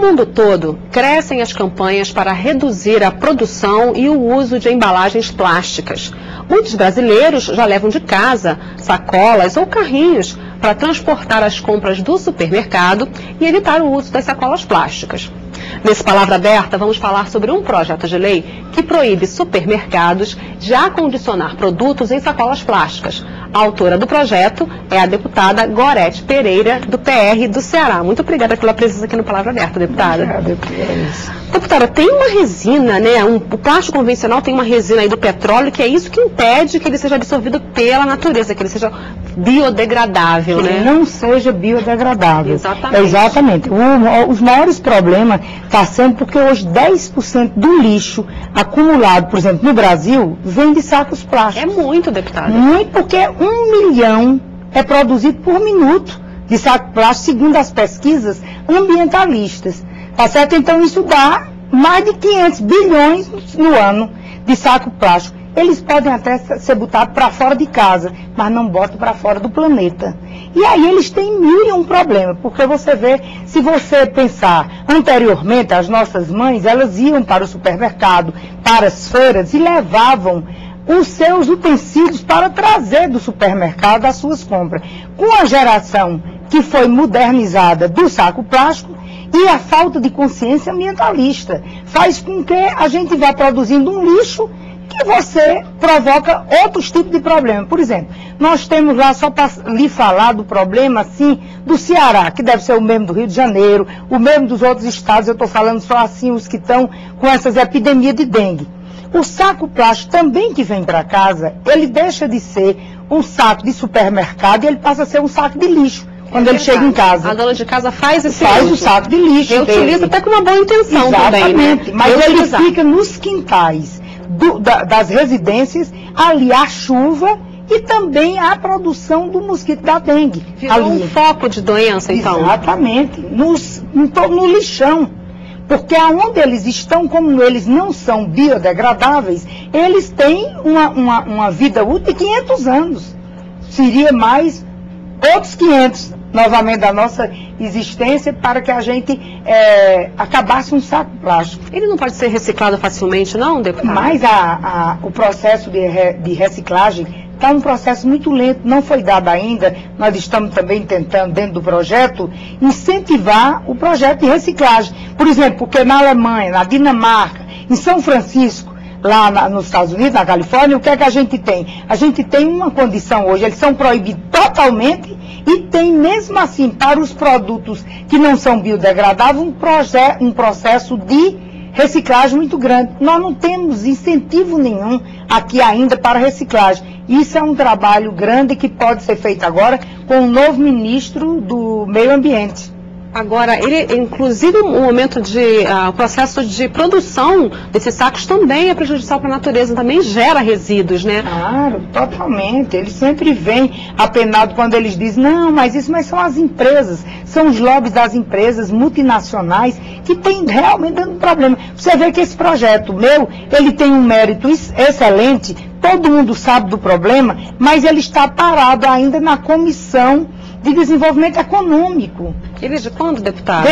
mundo todo, crescem as campanhas para reduzir a produção e o uso de embalagens plásticas. Muitos brasileiros já levam de casa sacolas ou carrinhos para transportar as compras do supermercado e evitar o uso das sacolas plásticas. Nesse Palavra Aberta, vamos falar sobre um projeto de lei que proíbe supermercados de acondicionar produtos em sacolas plásticas. A autora do projeto é a deputada Gorete Pereira, do PR do Ceará. Muito obrigada pela presença aqui no Palavra Aberta, deputada. Obrigada. Deputada, tem uma resina, né? O plástico convencional tem uma resina aí do petróleo, que é isso que impede que ele seja absorvido pela natureza, que ele seja biodegradável, né? Que não seja biodegradável. Exatamente. Exatamente. Os maiores problemas está sendo porque hoje 10% do lixo acumulado, por exemplo, no Brasil, vem de sacos plásticos. É muito, deputada. Muito, porque 1 milhão é produzido por minuto de saco plástico, segundo as pesquisas ambientalistas. Tá certo? Então isso dá mais de 500 bilhões no ano de saco plástico. Eles podem até ser botados para fora de casa, mas não botam para fora do planeta. E aí eles têm 1001 problemas, porque você vê, se você pensar anteriormente, as nossas mães, elas iam para o supermercado, para as feiras e levavam os seus utensílios para trazer do supermercado as suas compras. Com a geração que foi modernizada do saco plástico e a falta de consciência ambientalista, faz com que a gente vá produzindo um lixo que você provoca outros tipos de problemas. Por exemplo, nós temos lá, só para lhe falar do problema, assim, do Ceará, que deve ser o mesmo do Rio de Janeiro, o mesmo dos outros estados, eu estou falando só assim, os que estão com essas epidemias de dengue. O saco plástico também que vem para casa, ele deixa de ser um saco de supermercado e ele passa a ser um saco de lixo. Quando ele chega em casa. A dona de casa faz esse o saco de lixo. Ele utiliza até com uma boa intenção. Exatamente, também, né? Mas ele fica nos quintais das residências, ali à chuva e também à produção do mosquito da dengue. Virou um foco de doença, então. Exatamente, no lixão. Porque aonde eles estão, como eles não são biodegradáveis, eles têm uma vida útil de 500 anos. Seria mais outros 500, novamente, da nossa existência, para que a gente acabasse um saco plástico. Ele não pode ser reciclado facilmente, não, deputado? Mas o processo de reciclagem está um processo muito lento, não foi dado ainda. Nós estamos também tentando, dentro do projeto, incentivar o projeto de reciclagem. Por exemplo, porque na Alemanha, na Dinamarca, em São Francisco, lá nos Estados Unidos, na Califórnia, o que é que a gente tem? A gente tem uma condição hoje, eles são proibidos totalmente e tem mesmo assim, para os produtos que não são biodegradáveis, um processo de reciclagem muito grande. Nós não temos incentivo nenhum aqui ainda para reciclagem. Isso é um trabalho grande que pode ser feito agora com o novo ministro do Meio Ambiente. Agora, inclusive o momento o processo de produção desses sacos também é prejudicial para a natureza, também gera resíduos, né? Claro, totalmente. Eles sempre vêm apenados quando eles dizem, não, mas são as empresas, são os lobbies das empresas multinacionais que têm realmente dando problema. Você vê que esse projeto meu, ele tem um mérito excelente, todo mundo sabe do problema, mas ele está parado ainda na Comissão de Desenvolvimento Econômico. Ele é de quando, deputado?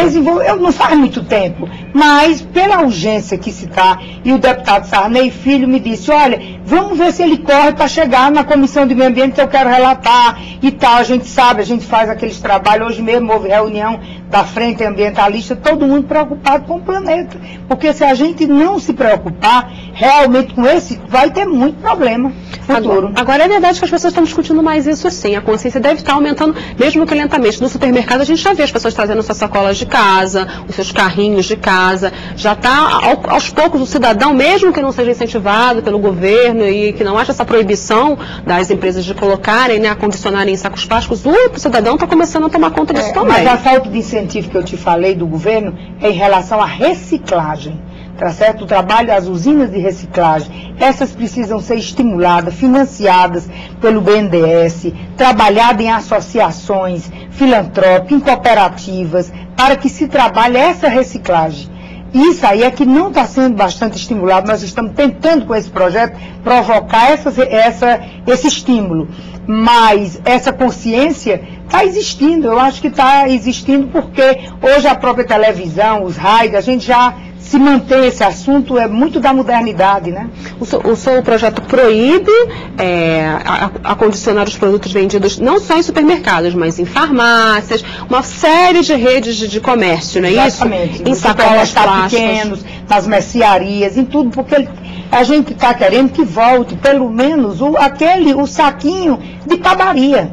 Não faz muito tempo, mas pela urgência que se está, e o deputado Sarney Filho me disse, olha, vamos ver se ele corre para chegar na Comissão de Meio Ambiente que eu quero relatar e tal. A gente sabe, a gente faz aqueles trabalhos, hoje mesmo houve reunião da Frente Ambientalista, todo mundo preocupado com o planeta, porque se a gente não se preocupar realmente com esse, vai ter muito problema futuro. Agora é verdade que as pessoas estão discutindo mais isso sim, a consciência deve estar aumentando, mesmo que lentamente. No supermercado a gente já vê as pessoas trazendo suas sacolas de casa, os seus carrinhos de casa, já está aos poucos o cidadão, mesmo que não seja incentivado pelo governo e que não haja essa proibição das empresas de colocarem, né, acondicionarem em sacos plásticos, o cidadão está começando a tomar conta disso também. Mas a falta de incentivo que eu te falei do governo é em relação à reciclagem. Tá certo? O trabalho das usinas de reciclagem, essas precisam ser estimuladas, financiadas pelo BNDES, trabalhadas em associações filantrópicas, em cooperativas, para que se trabalhe essa reciclagem. Isso aí é que não está sendo bastante estimulado. Nós estamos tentando com esse projeto provocar esse estímulo. mas essa consciência está existindo. Eu acho que está existindo porque hoje a própria televisão, os rádios, a gente já se mantém esse assunto, é muito da modernidade, né? O seu projeto proíbe acondicionar os produtos vendidos não só em supermercados, mas em farmácias, uma série de redes de comércio, não é isso? Exatamente. Em sacolas plásticas. Pequenos, nas mercearias, em tudo, porque a gente está querendo que volte, pelo menos, o saquinho de padaria.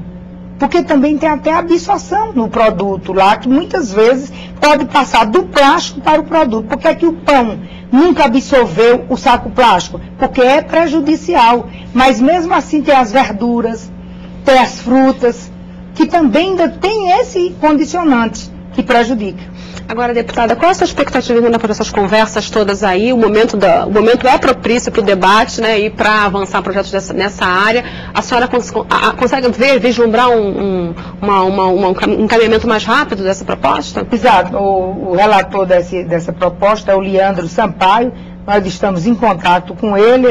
Porque também tem até absorção no produto lá, que muitas vezes pode passar do plástico para o produto. Por que é que o pão nunca absorveu o saco plástico? Porque é prejudicial. Mas mesmo assim tem as verduras, tem as frutas, que também ainda tem esse condicionante que prejudica. Agora, deputada, qual é a sua expectativa por essas conversas todas aí? O momento é propício para o debate, né, e para avançar projetos nessa área. A senhora consegue vislumbrar um encaminhamento mais rápido dessa proposta? Exato. O relator dessa proposta é o Leandro Sampaio. Nós estamos em contato com ele,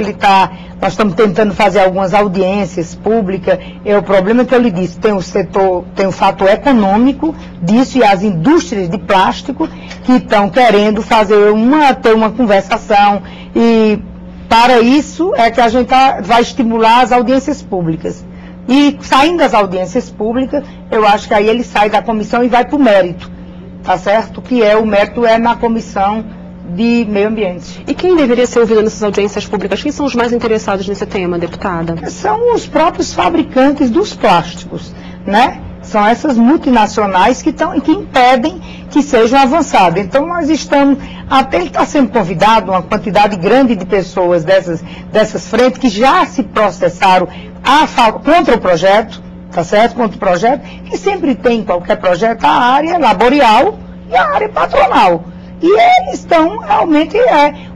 nós estamos tentando fazer algumas audiências públicas. O problema que eu lhe disse, tem o fator econômico disso e as indústrias de plástico que estão querendo ter uma conversação, e para isso é que a gente vai estimular as audiências públicas. E saindo das audiências públicas, eu acho que aí ele sai da comissão e vai para o mérito, tá certo? O mérito é na comissão de meio ambiente. E quem deveria ser ouvido nessas audiências públicas? Quem são os mais interessados nesse tema, deputada? São os próprios fabricantes dos plásticos, né? São essas multinacionais que impedem que sejam avançadas. Então nós estamos, até ele está sendo convidado, uma quantidade grande de pessoas dessas frentes que já se processaram contra o projeto, tá certo? Contra o projeto, que sempre tem em qualquer projeto a área laboral e a área patronal. E eles estão, realmente,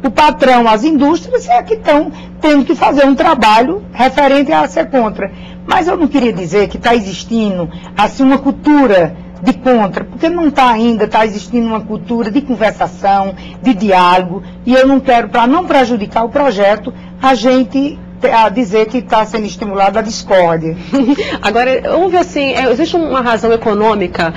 o patrão, as indústrias, que estão tendo que fazer um trabalho referente a ser contra. Mas eu não queria dizer que está existindo, assim, uma cultura de contra, porque não está existindo uma cultura de conversação, de diálogo, e eu não quero, para não prejudicar o projeto, a gente dizer que está sendo estimulada a discórdia. Agora, houve assim, existe uma razão econômica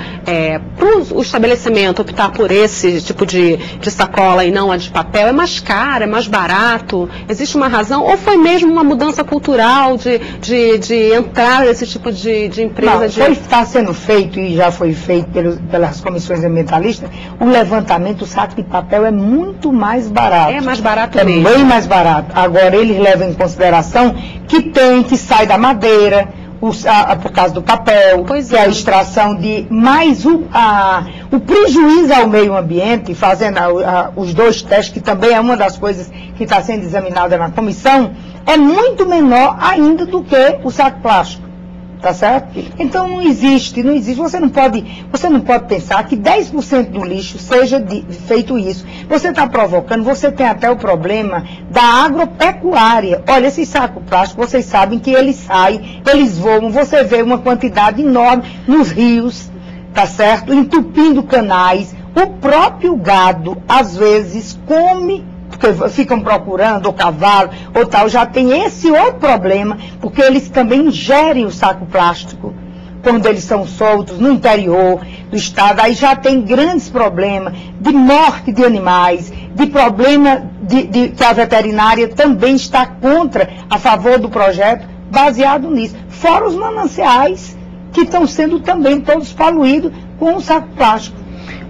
para o estabelecimento optar por esse tipo de sacola e não a de papel? É mais caro, é mais barato? Existe uma razão? Ou foi mesmo uma mudança cultural de entrar nesse tipo de empresa? Está sendo feito, e já foi feito pelas comissões ambientalistas, o levantamento, o saco de papel é muito mais barato. É mais barato mesmo. É bem mais barato. Agora, eles levam em consideração que sai da madeira, por causa do papel, que é a extração mais o prejuízo ao meio ambiente, fazendo os dois testes, que também é uma das coisas que está sendo examinada na comissão, é muito menor ainda do que o saco plástico. Tá certo? Então não existe, você não pode pensar que 10% do lixo seja feito isso. Você está provocando, você tem até o problema da agropecuária. Olha, esse saco plástico, vocês sabem que eles saem, eles voam, você vê uma quantidade enorme nos rios, tá certo? Entupindo canais. O próprio gado, às vezes, come, porque ficam procurando, ou cavalo, ou tal, já tem esse outro problema, porque eles também ingerem o saco plástico, quando eles são soltos no interior do estado, aí já tem grandes problemas de morte de animais, de problema que a veterinária também está a favor do projeto, baseado nisso. Fora os mananciais, que estão sendo também todos poluídos com o saco plástico.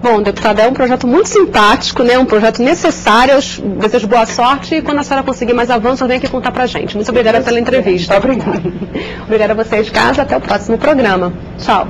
Bom, deputada, é um projeto muito simpático, né? Um projeto necessário. Eu desejo boa sorte e quando a senhora conseguir mais avanços, vem aqui contar pra gente. Muito obrigada pela entrevista. Muito obrigada. Obrigada a vocês de casa. Até o próximo programa. Tchau.